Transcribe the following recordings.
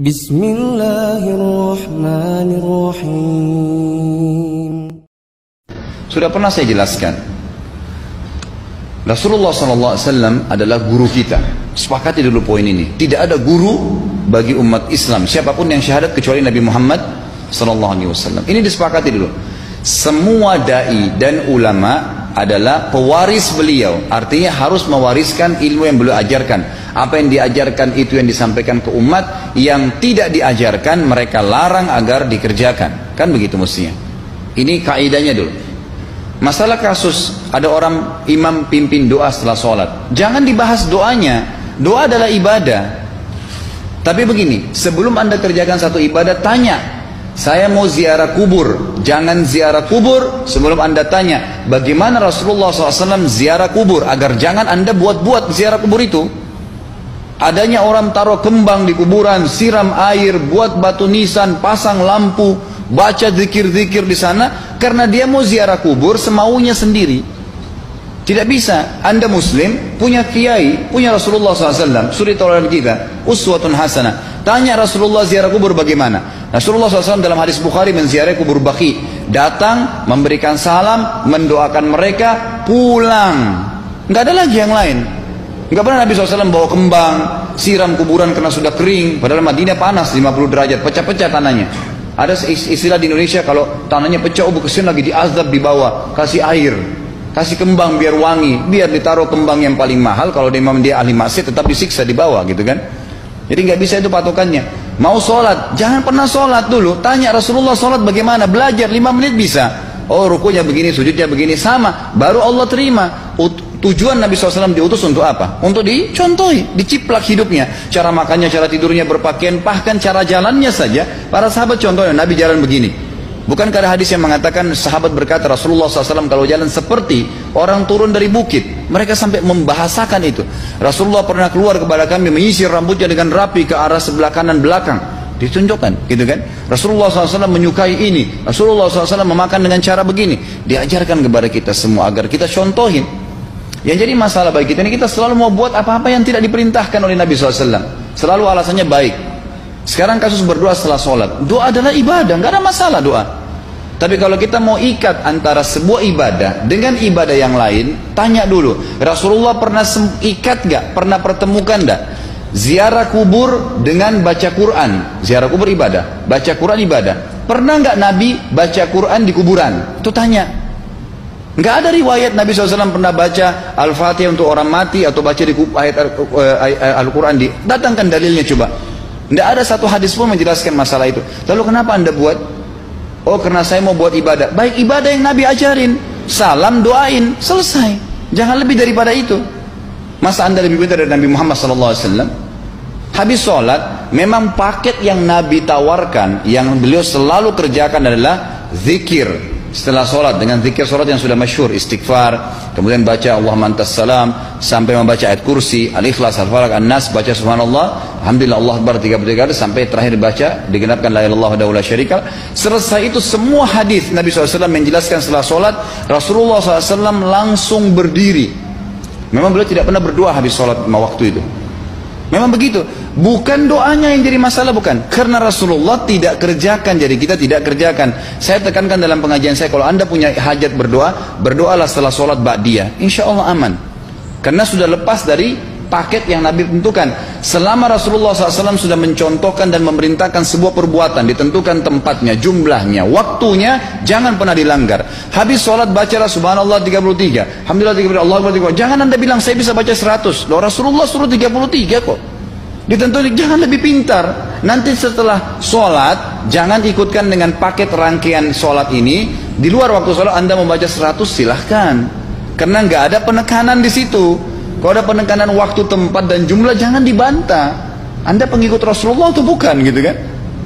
Bismillahirrahmanirrahim. Sudah pernah saya jelaskan, Rasulullah SAW adalah guru kita. Sepakati dulu poin ini. Tidak ada guru bagi umat Islam siapapun yang syahadat kecuali Nabi Muhammad SAW. Ini disepakati dulu. Semua dai dan ulama adalah pewaris beliau. Artinya harus mewariskan ilmu yang beliau ajarkan. Apa yang diajarkan itu yang disampaikan ke umat. Yang tidak diajarkan mereka larang agar dikerjakan. Kan begitu mestinya. Ini kaidahnya dulu. Masalah kasus ada orang imam pimpin doa setelah sholat, jangan dibahas doanya. Doa adalah ibadah. Tapi begini, sebelum anda kerjakan satu ibadah, tanya, saya mau ziarah kubur. Jangan ziarah kubur sebelum anda tanya bagaimana Rasulullah SAW ziarah kubur, agar jangan anda buat-buat ziarah kubur itu. Adanya orang taruh kembang di kuburan, siram air, buat batu nisan, pasang lampu, baca zikir-zikir di sana karena dia mau ziarah kubur semaunya sendiri. Tidak bisa. Anda muslim, punya kiai, punya Rasulullah SAW, suri tauladan kita, uswatun hasanah. Tanya Rasulullah ziarah kubur bagaimana? Rasulullah SAW dalam hadis Bukhari menziarahi kubur Baqi, datang, memberikan salam, mendoakan mereka, pulang. Nggak ada lagi yang lain. Nggak pernah Nabi SAW bawa kembang, siram kuburan karena sudah kering, padahal Madinah panas 50 derajat, pecah-pecah tanahnya. Ada istilah di Indonesia, kalau tanahnya pecah, kesian lagi diazab di bawah, kasih air, kasih kembang biar wangi, biar ditaruh kembang yang paling mahal. Kalau dia ahli maksiat tetap disiksa di bawah, gitu kan? Jadi nggak bisa itu patokannya. Mau sholat, jangan pernah sholat dulu, tanya Rasulullah sholat bagaimana, belajar 5 menit bisa. Oh rukunya begini, sujudnya begini, sama, baru Allah terima. Tujuan Nabi SAW diutus untuk apa? Untuk dicontohi, diciplak hidupnya. Cara makannya, cara tidurnya, berpakaian, bahkan cara jalannya saja. Para sahabat contohnya, Nabi jalan begini. Bukankah ada hadis yang mengatakan, sahabat berkata Rasulullah SAW kalau jalan seperti orang turun dari bukit. Mereka sampai membahasakan itu. Rasulullah pernah keluar kepada kami, menyisir rambutnya dengan rapi ke arah sebelah kanan belakang. Ditunjukkan, gitu kan? Rasulullah SAW menyukai ini. Rasulullah SAW memakan dengan cara begini. Diajarkan kepada kita semua agar kita contohin. Yang jadi masalah bagi kita ini, kita selalu mau buat apa-apa yang tidak diperintahkan oleh Nabi SAW. Selalu alasannya baik. Sekarang kasus berdoa setelah sholat. Doa adalah ibadah, nggak ada masalah doa. Tapi kalau kita mau ikat antara sebuah ibadah dengan ibadah yang lain, tanya dulu, Rasulullah pernah ikat nggak? Pernah pertemukan nggak? Ziarah kubur dengan baca Quran. Ziarah kubur ibadah, baca Quran ibadah. Pernah nggak Nabi baca Quran di kuburan? Itu tanya. Nggak ada riwayat Nabi SAW pernah baca Al-Fatihah untuk orang mati atau baca di ayat Al-Quran. Datangkan dalilnya coba. Nggak ada satu hadis pun menjelaskan masalah itu. Lalu kenapa anda buat? Oh karena saya mau buat ibadah. Baik, ibadah yang Nabi ajarin. Salam, doain, selesai. Jangan lebih daripada itu. Masa anda lebih pintar dari Nabi Muhammad SAW? Habis sholat, memang paket yang Nabi tawarkan, yang beliau selalu kerjakan adalah zikir. Setelah sholat dengan zikir sholat yang sudah masyhur, istighfar, kemudian baca Allahumma antas salam, sampai membaca ayat kursi, al-ikhlas, al-falaq, an-nas, baca subhanallah, alhamdulillah, Allah akbar 33 kali, sampai terakhir baca digenapkan la ilaha illallah wahdahu la syarika lah. Selesai itu semua hadis Nabi SAW menjelaskan setelah sholat, Rasulullah SAW langsung berdiri. Memang beliau tidak pernah berdoa habis sholat lima waktu itu. Memang begitu. Bukan doanya yang jadi masalah, bukan. Karena Rasulullah tidak kerjakan, jadi kita tidak kerjakan. Saya tekankan dalam pengajian saya, kalau anda punya hajat berdoa, berdoalah setelah sholat ba'diyah. Insya Allah aman. Karena sudah lepas dari paket yang Nabi tentukan. Selama Rasulullah SAW sudah mencontohkan dan memerintahkan sebuah perbuatan, ditentukan tempatnya, jumlahnya, waktunya, jangan pernah dilanggar. Habis sholat bacalah subhanallah 33, alhamdulillah 33, Allah akbar 33. Jangan anda bilang saya bisa baca 100. Loh, Rasulullah suruh 33 kok. Ditentukan, jangan lebih pintar. Nanti setelah sholat, jangan ikutkan dengan paket rangkaian sholat ini. Di luar waktu sholat anda membaca 100, silahkan. Karena nggak ada penekanan di situ. Kalau ada penekanan waktu, tempat, dan jumlah, jangan dibantah. Anda pengikut Rasulullah atau bukan, gitu kan?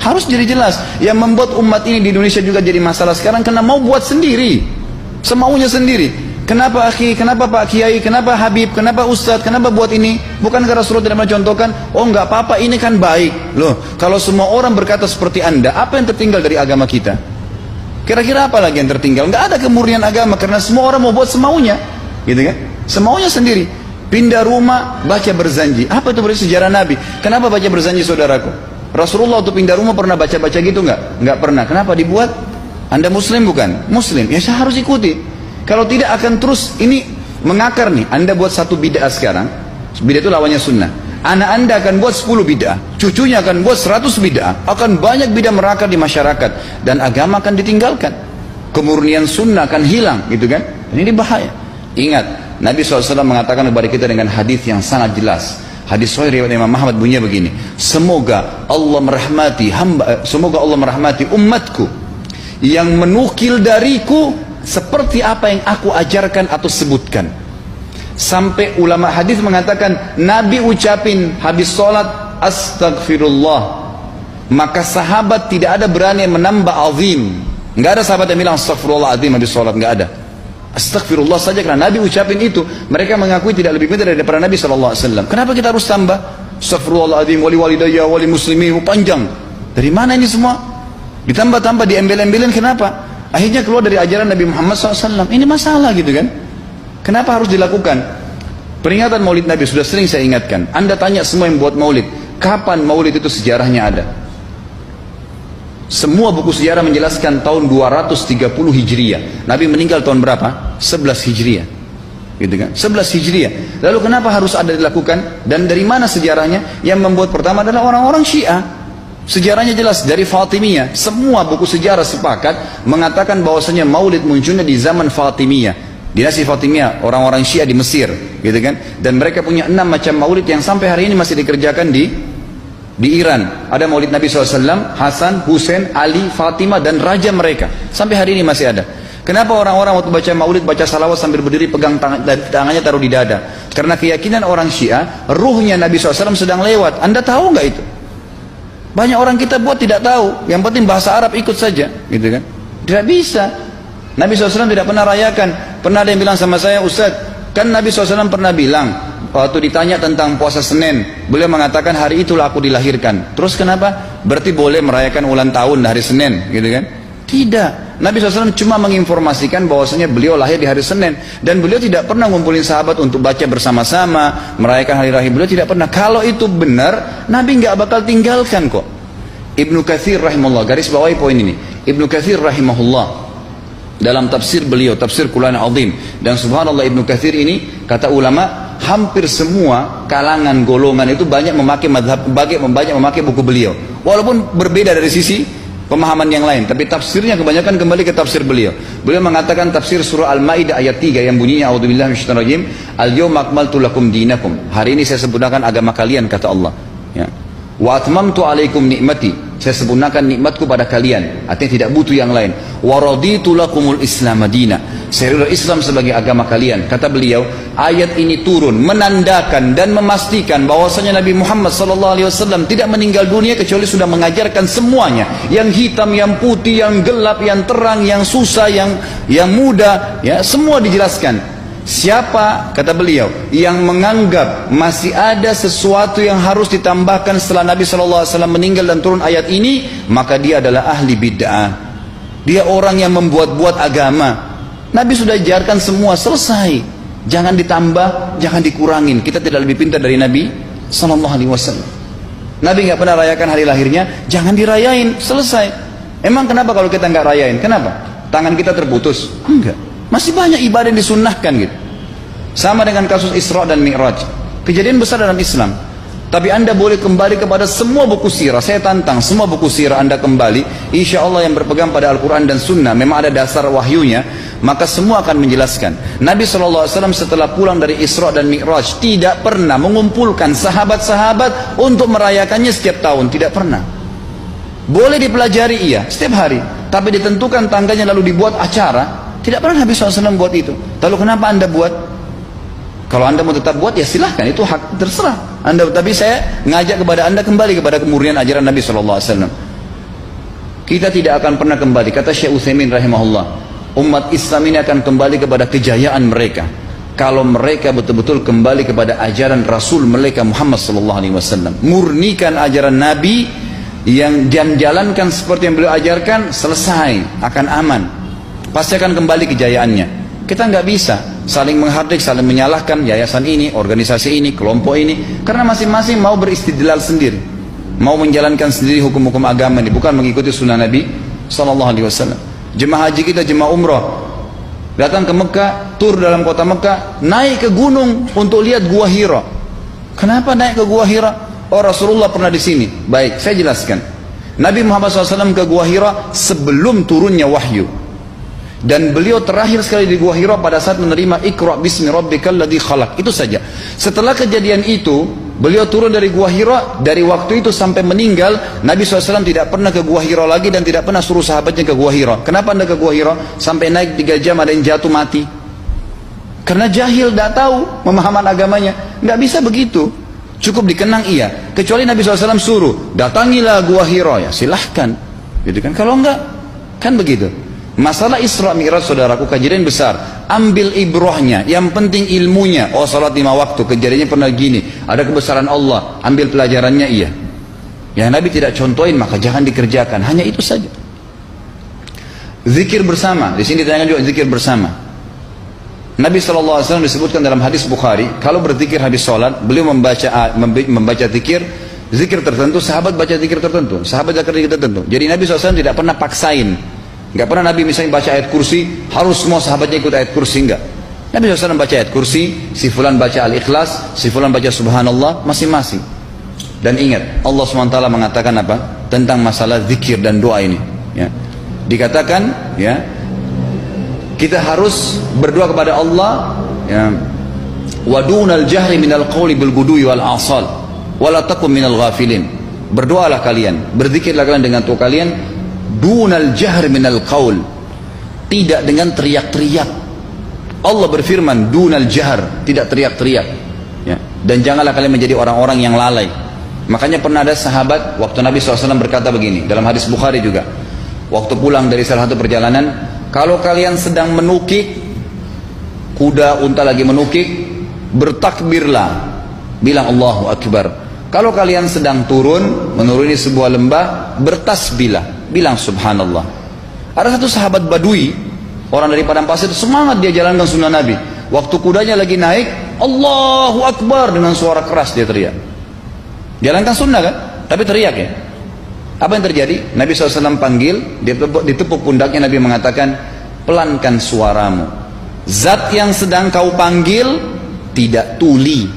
Harus jadi jelas. Yang membuat umat ini di Indonesia juga jadi masalah sekarang, karena mau buat sendiri, semaunya sendiri. Kenapa akhi, kenapa Pak Kiai, kenapa Habib, kenapa Ustadz, kenapa buat ini? Bukankah Rasulullah tidak mencontohkan? Oh nggak apa-apa, ini kan baik. Loh, kalau semua orang berkata seperti anda, apa yang tertinggal dari agama kita? Kira-kira apa lagi yang tertinggal? Nggak ada kemurnian agama, karena semua orang mau buat semaunya, gitu kan? Semaunya sendiri. Pindah rumah, baca berzanji. Apa itu berarti sejarah Nabi? Kenapa baca berzanji, saudaraku? Rasulullah waktu pindah rumah pernah baca-baca gitu nggak? Nggak pernah. Kenapa dibuat? Anda Muslim bukan? Muslim. Ya saya harus ikuti. Kalau tidak akan terus ini mengakar nih. Anda buat satu bid'ah sekarang. Bid'ah itu lawannya sunnah. Anak Anda akan buat 10 bid'ah. Cucunya akan buat 100 bid'ah. Akan banyak bid'ah merakar di masyarakat. Dan agama akan ditinggalkan. Kemurnian sunnah akan hilang. Gitu kan? Ini bahaya. Ingat. Nabi SAW mengatakan kepada kita dengan hadis yang sangat jelas. Hadis sahih riwayat Imam Ahmad bunyinya begini. Semoga Allah merahmati umatku yang menukil dariku seperti apa yang aku ajarkan atau sebutkan. Sampai ulama hadis mengatakan Nabi ucapin habis sholat astagfirullah, maka sahabat tidak ada berani menambah azim. Nggak ada sahabat yang bilang astagfirullah azim habis sholat, nggak ada. Astagfirullah saja karena Nabi ucapin itu. Mereka mengakui tidak lebih pintar daripada Nabi SAW. Kenapa kita harus tambah astagfirullahaladzim wali walidayya wali muslimin panjang? Dari mana ini semua? Ditambah-tambah diembel-embelin, kenapa? Akhirnya keluar dari ajaran Nabi Muhammad SAW. Ini masalah gitu kan? Kenapa harus dilakukan? Peringatan maulid Nabi sudah sering saya ingatkan. Anda tanya semua yang buat maulid, kapan maulid itu sejarahnya ada? Semua buku sejarah menjelaskan tahun 230 Hijriah. Nabi meninggal tahun berapa? 11 Hijriah. Gitu kan? 11 Hijriah. Lalu kenapa harus ada dilakukan? Dan dari mana sejarahnya? Yang membuat pertama adalah orang-orang Syiah. Sejarahnya jelas dari Fatimiyah. Semua buku sejarah sepakat mengatakan bahwasanya maulid munculnya di zaman Fatimiyah. Dinasti Fatimiyah, orang-orang Syiah di Mesir, gitu kan? Dan mereka punya 6 macam maulid yang sampai hari ini masih dikerjakan di Iran. Ada maulid Nabi SAW, Hasan, Husain, Ali, Fatimah dan raja mereka. Sampai hari ini masih ada. Kenapa orang-orang waktu baca maulid, baca salawat sambil berdiri pegang tangannya taruh di dada? Karena keyakinan orang Syiah, ruhnya Nabi SAW sedang lewat. Anda tahu nggak itu? Banyak orang kita buat tidak tahu. Yang penting bahasa Arab ikut saja, gitu kan? Tidak bisa. Nabi SAW tidak pernah rayakan. Pernah ada yang bilang sama saya, Ustaz, kan Nabi SAW pernah bilang, waktu ditanya tentang puasa Senin, beliau mengatakan hari itulah aku dilahirkan. Terus kenapa? Berarti boleh merayakan ulang tahun hari Senin, gitu kan? Tidak. Nabi SAW cuma menginformasikan bahwasanya beliau lahir di hari Senin. Dan beliau tidak pernah ngumpulin sahabat untuk baca bersama-sama, merayakan hari raya. Beliau tidak pernah. Kalau itu benar, Nabi nggak bakal tinggalkan kok. Ibnu Katsir rahimahullah, garis bawahi poin ini. Ibnu Katsir rahimahullah, dalam tafsir beliau, tafsir Quran Azim. Dan subhanallah Ibnu Katsir ini, kata ulama, hampir semua kalangan golongan itu banyak memakai madhab, banyak memakai buku beliau. Walaupun berbeda dari sisi pemahaman yang lain, tapi tafsirnya kebanyakan kembali ke tafsir beliau. Beliau mengatakan tafsir surah Al-Maidah ayat 3 yang bunyinya a'udzubillahi minasyaitonir rajim, al-yawma akmaltu lakum dinakum. Hari ini saya sempurnakan agama kalian, kata Allah. Ya. Wa atmamtu alaikum nikmati. Saya sempurnakan nikmatku pada kalian. Artinya tidak butuh yang lain. Wa raditu lakumul Islam madina. Saya ridha Islam sebagai agama kalian. Kata beliau, ayat ini turun menandakan dan memastikan bahwasanya Nabi Muhammad SAW tidak meninggal dunia kecuali sudah mengajarkan semuanya. Yang hitam, yang putih, yang gelap, yang terang, yang susah, yang muda, ya, semua dijelaskan. Siapa, kata beliau, yang menganggap masih ada sesuatu yang harus ditambahkan setelah Nabi SAW meninggal dan turun ayat ini, maka dia adalah ahli bid'ah. Dia orang yang membuat-buat agama. Nabi sudah ajarkan semua, selesai. Jangan ditambah, jangan dikurangin. Kita tidak lebih pintar dari Nabi SAW. Nabi nggak pernah rayakan hari lahirnya, jangan dirayain, selesai. Emang kenapa kalau kita nggak rayain? Kenapa? Tangan kita terputus? Enggak. Masih banyak ibadah yang disunnahkan gitu. Sama dengan kasus Isra dan Mi'raj. Kejadian besar dalam Islam. Tapi Anda boleh kembali kepada semua buku sirah. Saya tantang semua buku sirah Anda kembali. Insya Allah yang berpegang pada Al-Quran dan Sunnah, memang ada dasar wahyunya, maka semua akan menjelaskan. Nabi SAW setelah pulang dari Isra dan Mi'raj tidak pernah mengumpulkan sahabat-sahabat untuk merayakannya setiap tahun. Tidak pernah. Boleh dipelajari, iya, setiap hari. Tapi ditentukan tanggalnya lalu dibuat acara. Tidak pernah Nabi SAW buat itu. Lalu kenapa Anda buat? Kalau Anda mau tetap buat, ya silahkan, itu hak terserah Anda. Tapi saya ngajak kepada Anda kembali kepada kemurnian ajaran Nabi SAW. Kita tidak akan pernah kembali, kata Syekh Utsaimin rahimahullah, umat Islam ini akan kembali kepada kejayaan mereka kalau mereka betul-betul kembali kepada ajaran Rasul mereka Muhammad SAW. Murnikan ajaran Nabi yang jalankan seperti yang beliau ajarkan, selesai, akan aman. Pasti akan kembali kejayaannya. Kita nggak bisa saling menghardik, saling menyalahkan yayasan ini, organisasi ini, kelompok ini, karena masing-masing mau beristidlal sendiri. mau menjalankan sendiri hukum-hukum agama ini, bukan mengikuti sunnah Nabi SAW. Jemaah haji kita, jemaah umrah, datang ke Mekah, tur dalam kota Mekah, naik ke gunung untuk lihat Gua Hira. Kenapa naik ke Gua Hira? Oh, Rasulullah pernah di sini. Baik, saya jelaskan. Nabi Muhammad SAW ke Gua Hira sebelum turunnya wahyu. Dan beliau terakhir sekali di Gua Hira pada saat menerima Iqra bismi rabbikal ladzi khalaq. Itu saja. Setelah kejadian itu, beliau turun dari Gua Hira. Dari waktu itu sampai meninggal, Nabi SAW tidak pernah ke Gua Hira lagi dan tidak pernah suruh sahabatnya ke Gua Hira. Kenapa anda ke Gua Hira? Sampai naik 3 jam ada yang jatuh mati. Karena jahil, tidak tahu pemahaman agamanya. Nggak bisa begitu. Cukup dikenang iya. Kecuali Nabi SAW suruh, datangilah Gua Hira, ya silahkan. Gitu kan? Kalau enggak, kan begitu. Masalah Isra Mi'raj, saudaraku, kejadian besar. Ambil ibrahnya, yang penting ilmunya. Oh, salat 5 waktu, kejadiannya pernah gini. Ada kebesaran Allah, ambil pelajarannya iya. Yang Nabi tidak contohin, maka jangan dikerjakan. Hanya itu saja. Zikir bersama, di sini ditanyakan juga zikir bersama. Nabi SAW disebutkan dalam hadis Bukhari, kalau berzikir habis sholat, beliau membaca zikir tertentu, sahabat baca zikir tertentu, sahabat baca zikir tertentu. Jadi Nabi SAW tidak pernah paksain. Enggak pernah Nabi misalnya baca ayat kursi, harus semua sahabatnya ikut ayat kursi, enggak. Nabi SAW baca ayat kursi, si fulan baca al-ikhlas, si fulan baca subhanallah, masing-masing. Dan ingat, Allah SWT mengatakan apa? Tentang masalah zikir dan doa ini. Ya. Dikatakan, ya, kita harus berdoa kepada Allah, ya, wadunal jahri minal qawli bil gudui wal asal, wala takum minal ghafilin. Berdoalah kalian, berzikirlah kalian dengan doa kalian, dunal jahr minal qaul, tidak dengan teriak-teriak. Allah berfirman dunal jahr, tidak teriak-teriak, ya. Dan janganlah kalian menjadi orang-orang yang lalai. Makanya pernah ada sahabat, waktu Nabi SAW berkata begini, dalam hadis Bukhari juga, waktu pulang dari salah satu perjalanan, kalau kalian sedang menukik, kuda unta lagi menukik, bertakbirlah, bilang Allahu Akbar. Kalau kalian sedang turun, menuruni sebuah lembah, bertasbihlah, bilang subhanallah. Ada satu sahabat badui, orang dari padang pasir, semangat dia jalankan sunnah Nabi. Waktu kudanya lagi naik, Allahu Akbar, dengan suara keras dia teriak. Jalankan sunnah kan? Tapi teriak ya. Apa yang terjadi? Nabi SAW panggil, ditepuk pundaknya, Nabi mengatakan, pelankan suaramu. Zat yang sedang kau panggil tidak tuli.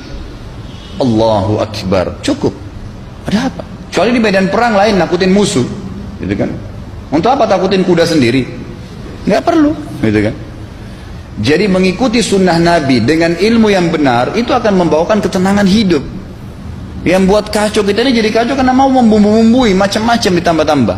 Allahu Akbar, cukup. Ada apa? Kecuali di medan perang lain nakutin musuh, gitu kan? Untuk apa takutin kuda sendiri? Nggak perlu, gitu kan? Jadi mengikuti sunnah Nabi dengan ilmu yang benar itu akan membawakan ketenangan hidup. Yang buat kacau kita ini jadi kacau karena mau membumbu-bumbui macam-macam ditambah-tambah.